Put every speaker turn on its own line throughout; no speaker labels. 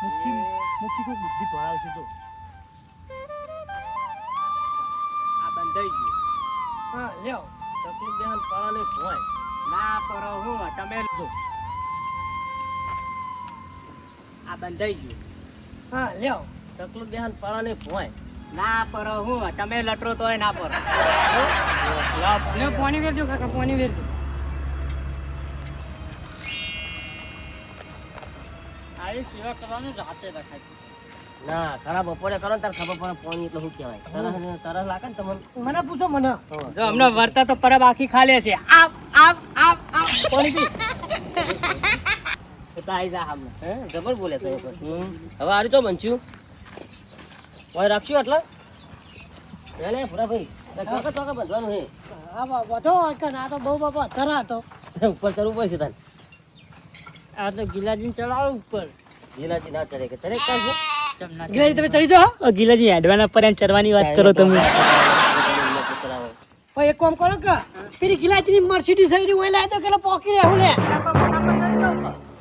મુઠ્ઠી કોઈ બુદ્ધિ ધોરાવશે તો
આ બંધાઈ ગયું.
હા લ્યો
તકલીફ બેહાન પાળાને ભોય ના કરો હું તમે જો આ બંધાઈ ગયું.
હા લ્યો
તકલીફ બેહાન પાળાને ભોય ના પરો હું તમે લટરો તોય ના પરો.
લ્યો પાણી વેરજો કાકા પાણી વેરજો
આવી સેવા કરવાનું જાતે રખાય
ના ખરા બપોરે કરો ને તાર ખબર પડે પાણી એટલે શું કહેવાય. તરસ લાગે ને તમને.
મને પૂછો મને
જો હમણાં વર્તા તો પરબ આખી ખાલી છે. આપ આપ આપ આપ પાણી પી. તો આઈ જા હમણાં. હે જબર બોલે તો હવે આરી તો બનચ્યું ઓય રાખશું એટલે લે પૂરા ભાઈ ચોકે ચોકે બંધવાનું હે.
હા બધો કે ના તો બહુ બાપા ધરા હતો
ઉપર ચડવું પડશે તને.
આ તો ગિલાજીને ચડાવો ઉપર
ગિલાજી ના ચડે કે ચડે કાંઈ
ગિલાજી તમે ચડી જાઓ
ગિલાજી હેડવાના પર ચડવાની વાત કરો તમે
ભાઈ એક કામ કરો કે પેલી ગિલાજીની મર્સિડીઝ આવી હોય લે તો કેલો પોકી રે હું લે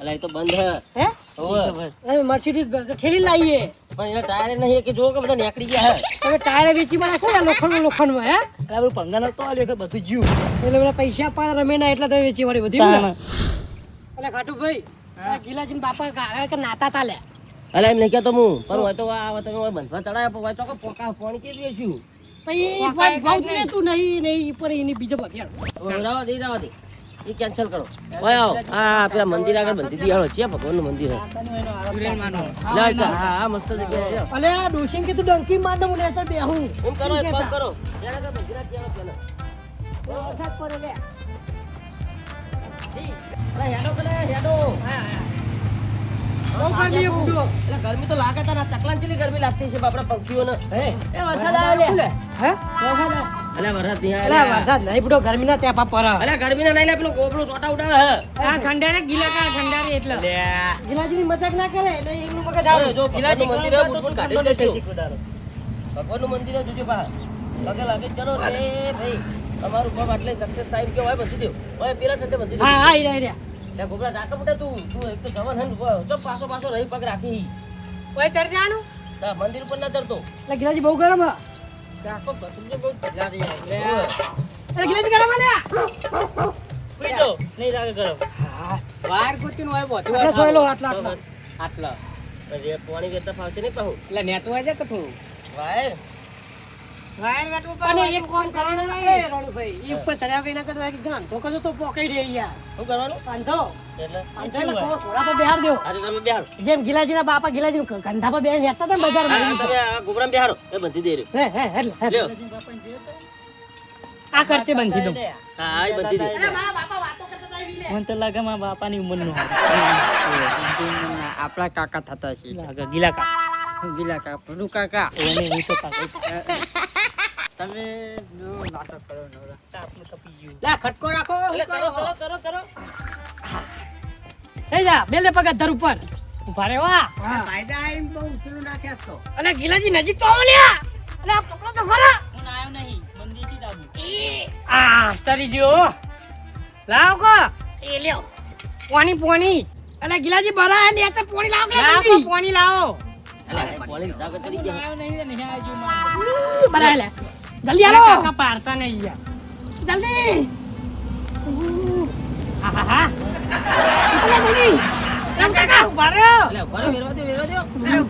અલા એ તો બંધ
હે
હોવે
એ મર્સિડીઝ ઠેલી લાવીએ
પણ એના ટાયર નહીં કે જો કે બધા નીકળી ગયા હે.
તમે ટાયર વેચી માં નાખો ને લોખંડમાં હે
બરાબર પંગાનો તો આલ્યો કે બધું જ્યું
એટલે બધા પૈસા પણ રમે ના એટલે તમે વેચી વાળી બધી
તાણે.
એટલે ખાટુ ભાઈ આ ગિલાજીન બાપા ગાવે કે નાતા તા લે
અલા એમ નહીં કહેતો હું પણ હોય તો આ તમે હોય બંધવા ચડાય પણ હોય તો કે પોકા પાણી કે દેશું
પછી ભાવ દે તું નહીં પર એની બીજો બધી
રાવા દે એ કેન્સલ કરો. ઓય આવો આ પેલા મંદિર આગળ બંધી દીયાળો છે ભગવાનનું મંદિર હે. લા હા હા મસ્ત જગ્યા છે.
અલે આ ડોશિંગ કે તું ડંકી માર દઉં ને ચાલ બેહું
એમ કરો એક કામ કરો ત્યાં આગળ મંદિર ત્યાં પેલા
વરસાદ પડે લે
અલા હેડો હેડો
બહુ ગરમી બુડો
એટલે ગરમી તો લાગે તને ચકલાન જેટલી ગરમી લાગતી છે બાપડા પંખીઓને.
હે એ વરસાદ આવ્યો લે
હે
અલા વરસાદ નહીં
અલે વરસાદ નહીં બુડો ગરમી ના ટેપા પર
અલા ગરમી ના નહીં લે પેલો ગોબડો સોટા ઉડાવે હે.
આ ઠંડારે ગિલાકા ઠંડારે એટલે
લે
ગિલાજીની મજાક ના કરે એટલે એનું મગજ
અરે
આવે
જો ભગવાનનું મંદિર હે બુટ કાઢી જ જજો.
કુડારો
ભગવાનનું મંદિર હે જોજો બહાર લગે લાગે ચલો રે ભાઈ તમારું કામ આટલે સક્સેસ થાય કે હોય બંધી દેવ હોય પેલા ઠંડે બંધી દેવ.
હા હા ઈરા ઈરા
લે ગોબડા જાકા બુટા તું એક તો જવાન હે તો પાછો રહી પગ રાખી
ઓય ચડ જાનું
તા મંદિર ઉપર ના ચડતો.
એટલે ગિલાજી બહુ ગરમ હે
કાકો બસુજો બહુ પગલા દે લે
એટલે ગિલાજી ગરમ હે
સુઈ જાઓ નહીં લાગે ગરમ
વાર ગોતીન હોય બોધી
આટલા સોયલો આટલા
આટલા જે પાણી વેતા ફાવશે નહીં પાહુ
એટલે નેતો હોય કે થોડું
વાયર
વાયર વેટવું અને એક કોમ કરવાનું એ રણુભાઈ એ ઉપર ચડ્યા કઈ ના કરતા એક જણ તો કરજો તો પોકાઈ રહી યાર
શું કરવાનું
પાંધો
એટલે
પાંધો એટલે ઘોડા પર બેહાર દેવો
આજે તમે બેહારો
જેમ ગિલાજીના બાપા ગિલાજી ગંધા પર બેહાર હેતા હતા બજારમાં
તમે આ ગોબરામાં બેહારો એ બંધી દે રહ્યો
હે એટલે
લ્યો
આ ખર્ચે બંધી દઉં
હા આ બંધી દે
મારા બાપા વાતો કરતા હતા ઈ લે
મને તો લાગે મારા બાપાની ઉંમરનો
આપણા કાકા થતા છે
લાગે ગીલા કા
ગિલા કાકા પ્રભુ કાકા
એને હું તો કાકા તમે જો નાટક કરો નવરા આપને કપી ગયું
લે ખટકો રાખો
કરો
થઈ જા બેલે પગ ધર ઉપર
ઉભા રે વાહ
ફાયદા આઈન બહુ ઉતરું નાખ્યા તો અલે ગિલાજી નજીક તો આવો લ્યા અલે આ પકડો તો ખરા
હું આવ્યો નહીં મંદિરથી દાબુ
આ ચરી ગયો લાવ કો એ લ્યો પોણી અલે ગિલાજી ભરા ને એચર પોણી લાવ કે જલ્દી પોણી લાવો
અલે બોલી જાગો ચડી ગયા
આવ્યો નહીં નહીં આવ્યો
ભરા લે જલ્દી આલો
કાકા પાડતા નહીં યાર
જલ્દી હા જલ્દી રામ કાકા ભર્યો
અલે ભરો વેરવા દો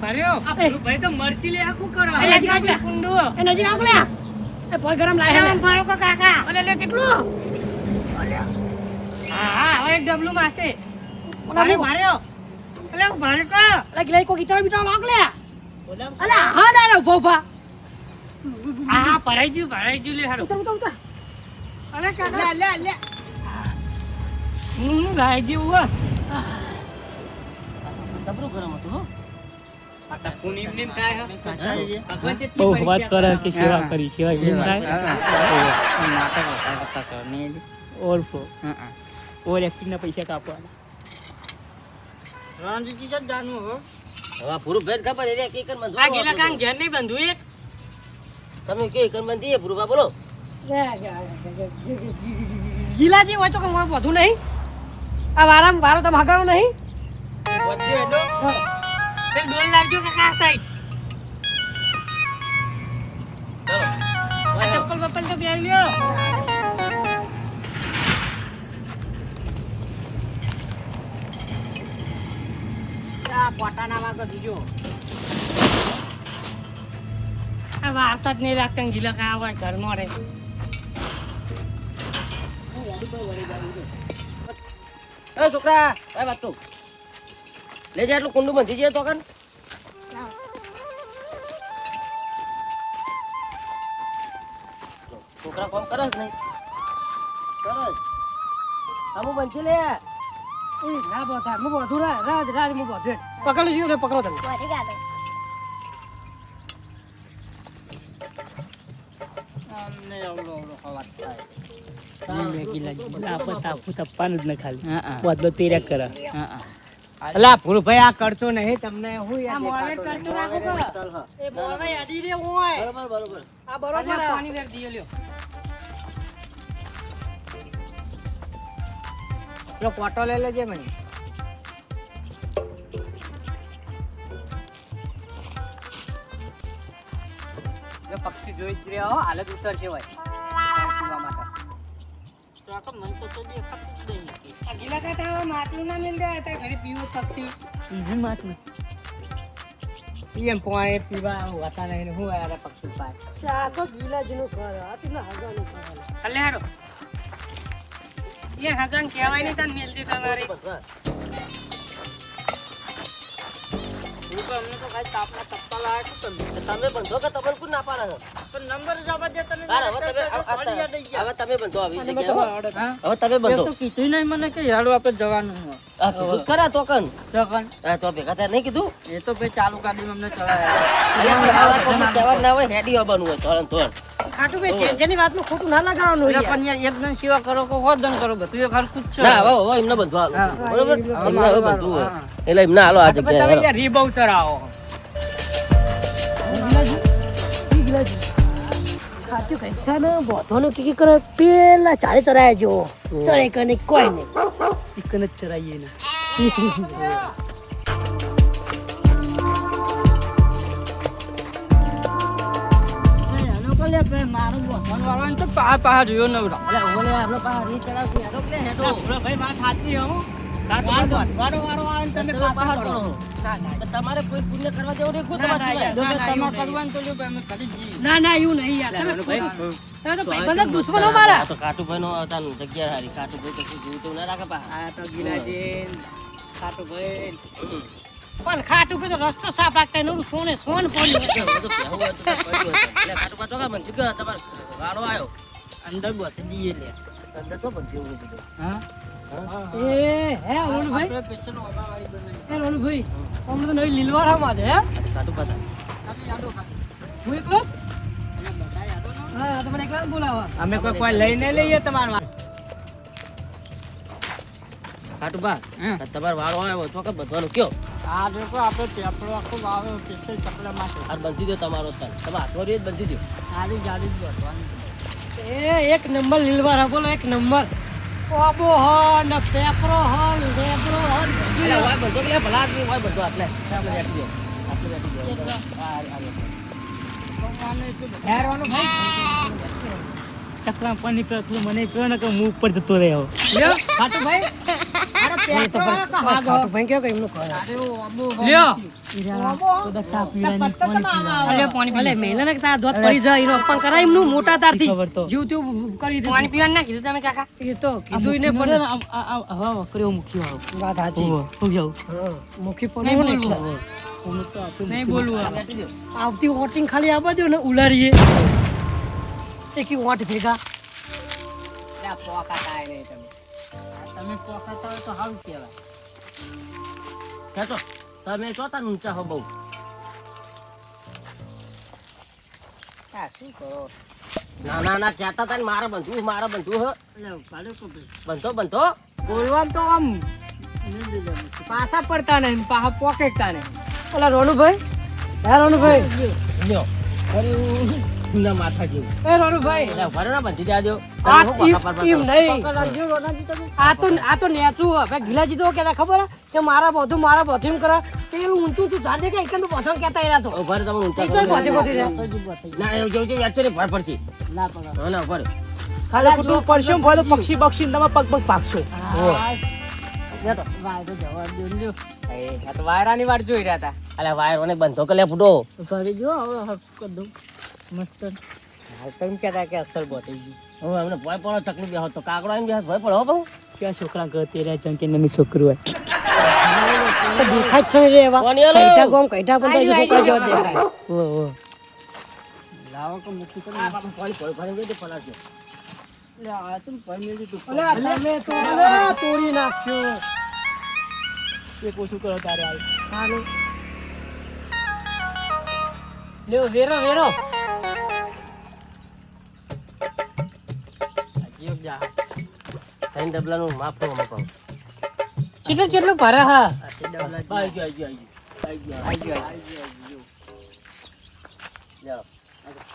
ભર્યો આ પેલું ભાઈ તો મરચી લે આખું કરો
એ નજીક આવ લે
કુંડુ
એ નજીક આવ લે એ પોઈ ગરમ લાય હે ભરો કો કાકા અલે લે કેટલું
હા હવે એક ડબલું માસે
ઓલા
માર્યો અલે હું ભારે કો
અલે ગિલાજી કો ગિટાર બીટાર લાગ લે
ઓલા
અલે હા ના રે ભોભા
હા ભરાઈ ગયું લે હારો
ઉતર અલે કાકા લે
હું ગાય જેવું
તબરું ગરમ હતું હો
આ પુનીમ ને થાય ભગવાન તે બહુ વાત કરે કે સેવા કરી સેવા એમ થાય
નાટક કરતા તો ને
ઓરફો ઓર એક્ટિંગ ના પૈસા કાપવાના
રામજી જ જાણવું હો
હવે પૂરું ભેટ ખબર એટલે કે કન બંધો
આ ગેલા કાંગ ઘેર નહીં બંધુ એક
તમે કે કન બંધીએ પૂરું બા બોલો
ગિલાજી વાંચો કે મોય બધું નહીં આ વારો તમે હગારો નહીં
વધ્યો એનો
પેલી ડોલ લાવજો કાકા આ સાઈડ.
ચલો
આ ચપ્પલ બપ્પલ તો પહેરી લ્યો. આ પોતાના વાગો દીજો. આ વાર્તા જ નહીં રાખતા ને ગીલા ખાવા હોય ઘરમાં રહે.
એ છોકરા કઈ વાત તું લઈ જા એટલું કુંડું બંધી જાય તો કન છોકરા કામ કરે જ નહીં કરે જ આવું બંધી લે
ઉઈ ના બોધા હું બોધું રાજ હું બોધું પકડો જીઓ લે પકડો તમે. અમને અવળો ખવાત થાય. અલા ભૂલ ભાઈ આ કરતો નહીં તમને હું યાર કરતો રાખો એ બોલવા આડી રે હોય
બરોબર
આ બરોબર પાણી વેર દીયો લ્યો લો કોટો લઈ લેજે મને જો પક્ષી જોઈ જ રહ્યા હો હાલત ઉતરશે ભાઈ પીવા માટે તો મન તો દેખાતું જ નહીં આ ગીલા કાટા માટલું ના મિલ જાય તો ઘરે પીવું થકતી ઈજન માટલું એમ પોણે પીવા હોતા નહીં હું આયા પક્ષી પાસે આ તો ગીલાજીનું ઘર આ તીના હગાનું ઘર ચાલે હાડો એ હગાન કહેવાય નહીં તને મિલ દી તમારી અમને તો ભાઈ તાપના ચપ્પલ લાયા તો
તમે બંધો કે તમને કોણ ના પાડે
તો નંબર જવા દે તને
હવે તમે બંધો આવી જગ્યા હવે તમે બંધો
તો કીધું નહીં મને કે યાડો આપણે જવાનું
કીધું ખરા તો કન
જગન
હા તો ભેગા થાય નહીં કીધું
એ તો ભાઈ ચાલુ ગાડીમાં અમને ચલાયા
કહેવા ના હોય હેડી આવવાનું હોય તોરણ તોરણ
ખાટું ભાઈ જેની વાતમાં ખોટું ના લગાવવાનું હોય પણ યાર એક જણ સેવા કરો કે હો જણ કરો બધું એ ખર્ચ જ છે
ના હવે એમને બંધો બરોબર એમને હવે બંધવું હોય એટલે એમને હાલો આ જગ્યાએ
તમે યાર રીબવ ચરાવો ખાટું કઈતા ને બોધોનો કી કરે પેલા ચારે ચરાયા જો ચરે કને કોઈ નહીં ઇકન જ ચરાઈએ ને મારું બોધવાનું વાળવાનું તો પા જોયો નવરા
અરે ઓલે આપણો પા રી ચડાવતી હેડો કે હેડો
ભાઈ વાત સાચી હું વારો આવે ને તમે પાછા પડો
તમારે કોઈ પુણ્ય કરવા જેવું નહીં ખુદ
ના ના એવું નહીં યાર તમે તો ભાઈબંધ દુશ્મનો મારા
તો કાટુભાઈ નો તાન જગ્યા હારી કાટુભાઈ તો જીવ તો ના રાખે પા
આ તો ગિલાજી ખાટુભાઈ પણ ખાટુભાઈ તો રસ્તો સાફ રાખતા નું સોન પડ્યું
તો પહેવું હોય તો પડ્યું એટલે કાટુભાઈ તો કા મન કે તમાર વાળો આવ્યો
અંદર બસ દીએ લે
અંદર તો પણ જેવું કીધું
હા એ હે રોણભાઈ આપણે પેશન્ટ ઓબાવાળી બનાવી એ રોણભાઈ અમને તો નવી લીલવારા માં હે
કાટુભાઈ
તમે યાદો હું એકલો હા તો મને એકલા બોલાવા અમે કોઈ લઈને લઈએ તમાર
કાટુભાઈ તમાર વાળો આવ્યો તો કે બધવાનું કયો
આ દેખો આપણે પેપરો આખો વાવે પેશન્ટ ચપલા માટે
આ બંધી દો તમારો તન તમે હાથવારી જ બંધી દો
આડી જાડી જ વધવાની એ એક નંબર લીલવારા બોલો એક નંબર ઓબો હો ન પેપરો હો લેબરો હો
એટલે હોય બધો કે ભલા આદમી હોય બધો આટલે આપણે બેઠી દો આપણે બેઠી દો
હેરવાનું ભાઈ
ચકલા પાણી પેલું મને કહ્યું ને કે હું ઉપર જતો રહ્યો
લ્યો ખાટુ ભાઈ અરે પેપરો કા હાગો ખાટુ ભાઈ કયો કે એમનો ખરા અરે ઓબો લ્યો
તો ચા પીવાની
પાણી પી લે મેલે ને તા દોત પડી જાય એનો અપમાન કરાય એમનું મોટા તારથી જીવ તું કરી દે પાણી પીવાનું ના કીધું તમે કાકા એ તો કીધું ને પણ
હવા કર્યો મૂક્યો આવ
વાત સાચી
હું જાઉં
મુખી પણ નહીં બોલવું
બેઠી દો
આવતી વોટિંગ ખાલી આવવા દો ને ઉલાડીએ એકી વોટ ભેગા લે પોકા થાય નહીં તમે પોકા થાય તો હાલ કહેવાય
ખેતો તમે ચોતા ઊંચા હો બહુ
આ શું કરો
ના ના ના કહેતા તા ને મારા બંધુ હો
એટલે પાડો તો
બંધો બંધો
બોલવામાં તો આમ પાછા પડતા નહીં પાછા પોકેટતા નહીં ઓલા રોનુભાઈ હે રોનુભાઈ
લ્યો સિંહના માથા જેવું.
એ રોનુભાઈ
એટલે ઉભા રહો ને, બંધી દેજો.
આ
તમે શું પાકા
ઈમ
પાડવા
નહીં.
પકડ રાખજો, રોનાજી તમે.
આ તો નેચું હવે ગિલાજી તો કેતા ખબર હે? કે મારા બધું એમ કરે પેલું ઊંચું જાડે કે એકંદ પાછળ કેતા એરા તો
ઉભા રહો, તમે ઊંચા
એ
કરો.
તો બધે બધે રે.
ના, એવું જેવું જેવું યાદ છે ને, ભાર પડશે.
ના પકડ.
હા, ના, ઉભા રહો.
ખાલી ખોટું પડશે એમ ભલે પક્ષી બક્ષી તમે પગ પગ પાકશો.
વાયરો જવા દો લ્યો.
આ તો વાયરાની વાટ જોઈ રહ્યા હતા.
અલ્યા વાયરોને બંધો કે લે ફૂટો.
ભરી જો હવે હક કર દઉં મસ્ત.
હાલ તો એમ કહેતા કે અસર બતાવી ગઈ.
હવે અમને ભય પડો, ચકલું બેહો તો કાકડો આવીને બેહો, ભય પડો હો બહુ.
ક્યાં છોકરા ગતે રહ્યા જેમ કે નાની છોકરું હોય.
તો દેખાય જ છે ને રે એવા
કોની આલો?
કઈઠા ગોમ કઈઠા પણ તો છોકરા જેવા દેખાય.
લાવો કે મૂકી તો
આ બાપા પાણી પડ્યું, પાણી વેચે પલાળજો.
આ તો પરમેલ તું
અલ્યા તમે તો તોડી નાખ્યો.
એ પોછું કરો તારે હાલ.
હાલો લ્યો વેરો વેરો.
જીવ જા.
ત્રણ ડબલાનું માપ તો અમે કહું.
કેટલું ભરે હા.
આઈ ગયો, આઈ ગયો, આઈ ગયો. લ્યો.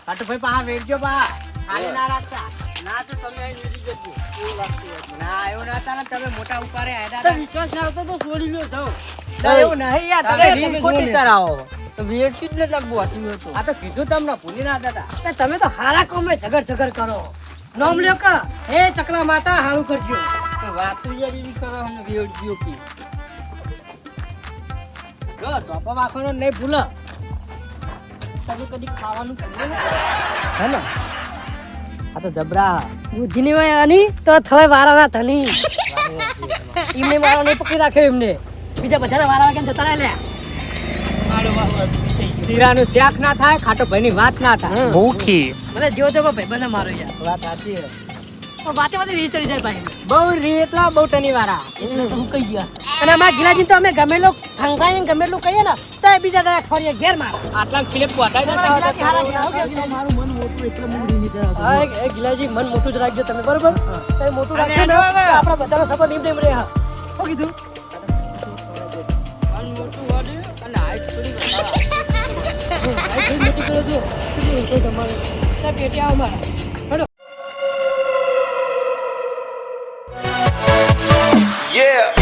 કાટુ ભાઈ પા વેરજો પા. ખાલી ના રાખતા. ના તો તમે અહીં નીકળી જજો. એવું લાગતું હોય. ના એવું ના ચાલે તમે મોટા ઉપાડે આયડા
તો
હતા.
વિશ્વાસ ના આવતો તો છોડી લ્યો જાઓ.
ના, એવું નહીં યાર તમે
તમે
રીત
તમે
ખોટી
જોને.
કરાવો.
તો વેરથી જ ને લગવું હતું હતું.
આ તો કીધું તમને ભૂલી ના જતા.
તમે તો હારા કોમે ઝગડ કરો. નામ લ્યો કે હે ચકલા માતા હારું કરજો.
વાતું યાર એવી કરો અને વેરજો કે. જો ચોપા વાખોનો નહીં ભૂલો. તમે કદી ખાવાનું ભૂલો ને? હે ને? આ તો જબરા.
બુદ્ધિની હોય આની તો થય વારાના ધની. એમને મારો નહીં પકડી રાખ્યો એમને. બીજા બધાના વારા કેમ જતા રહ્યા લે.
શીરાનું શાક ના થાય ખાટો ભાઈની વાત ના થાય.
ભૂખી. મને જેવો તેવો ભાઈબંધ મારો યાર.
વાત સાચી છે.
પણ વાતે વાતે રીત ચડી જાય ભાઈ.
બહુ એટલા બહુ ટની વાળા.
એટલે તો હું કહી ગયા. અને અમારા ગિરાજી તો અમે ગમેલો થંગાઈને ગમેલું કહીએ ને તો એ બીજા દાડા અઠવાડિયે ઘેર મારે.
આટલા સ્લીપ પહોંચાડી
તમારા
દેતા
ગિલાજી હારા છે. આવો કે ગિલાજી?
મારું મન મોટું એટલે હું રીની જાય.
હા એ ગિલાજી મન મોટું જ રાખજો તમે બરોબર. તમે મોટું
અને
રાખજો ને
હવે?
તો આપણા બધાનો સપોર્ટ એમ રહે. હા શું કીધું?
મન મોટું હોય અને હાઈટ થોડી વધારે.
આ જે મોટી કરો છો કેટલું ઊંચો તમારે. સાહેબ પેટી આવો મારા.
Yeah.